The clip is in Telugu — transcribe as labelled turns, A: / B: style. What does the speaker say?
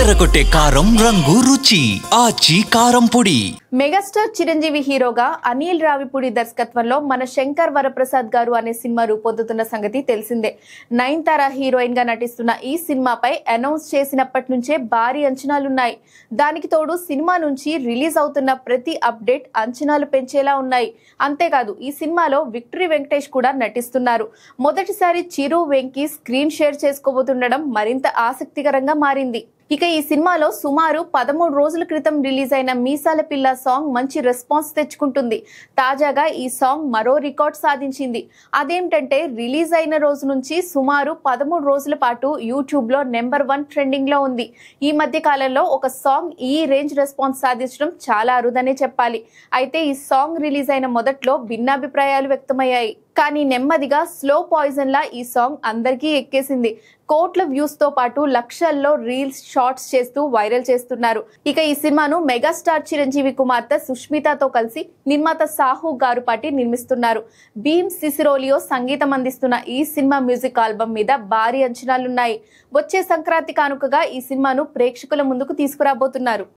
A: అదరగొట్టే కారం రంగు రుచి ఆచి కారం పొడి.
B: మెగాస్టార్ చిరంజీవి హీరోగా అనిల్ రావిపూడి దర్శకత్వంలో మన శంకర్ వరప్రసాద్ గారు అనే సినిమా రూపొందుతున్న సంగతి తెలిసిందే. నయనతార హీరోయిన్ గా నటిస్తున్న ఈ సినిమాపై అనౌన్స్ చేసినప్పటి నుంచే భారీ అంచనాలున్నాయి. దానికి తోడు సినిమా నుంచి రిలీజ్ అవుతున్న ప్రతి అప్డేట్ అంచనాలు పెంచేలా ఉన్నాయి. అంతేకాదు ఈ సినిమాలో విక్టరీ వెంకటేష్ కూడా నటిస్తున్నారు. మొదటిసారి చిరు వెంకీ స్క్రీన్ షేర్ చేసుకోబోతుండడం మరింత ఆసక్తికరంగా మారింది. ఇక ఈ సినిమాలో సుమారు 13 రోజుల క్రితం రిలీజ్ అయిన మీసాల పిల్ల సాంగ్ మంచి రెస్పాన్స్ తెచ్చుకుంటుంది. తాజాగా ఈ సాంగ్ మరో రికార్డ్ సాధించింది. అదేంటంటే రిలీజ్ అయిన రోజు నుంచి సుమారు 13 రోజుల పాటు యూట్యూబ్ లో #1 ట్రెండింగ్ లో ఉంది. ఈ మధ్య కాలంలో ఒక సాంగ్ ఈ రేంజ్ రెస్పాన్స్ సాధించడం చాలా అరుదనే చెప్పాలి. అయితే ఈ సాంగ్ రిలీజ్ అయిన మొదట్లో భిన్నాభిప్రాయాలు వ్యక్తమయ్యాయి. కానీ నెమ్మదిగా స్లో పాయిజన్ లా ఈ సాంగ్ అందరికీ ఎక్కేసింది. కోట్ల వ్యూస్ తో పాటు లక్షల్లో రీల్స్ షార్ట్స్ చేస్తూ వైరల్ చేస్తున్నారు. ఇక ఈ సినిమాను మెగాస్టార్ చిరంజీవి కుమార్తె సుష్మితతో కలిసి నిర్మాత సాహు గారుపాటి నిర్మిస్తున్నారు. భీమ్ సిసిరోలియో సంగీతం అందిస్తున్న ఈ సినిమా మ్యూజిక్ ఆల్బమ్ మీద భారీ అంచనాలున్నాయి. వచ్చే సంక్రాంతి కానుకగా ఈ సినిమాను ప్రేక్షకుల ముందుకు తీసుకురాబోతున్నారు.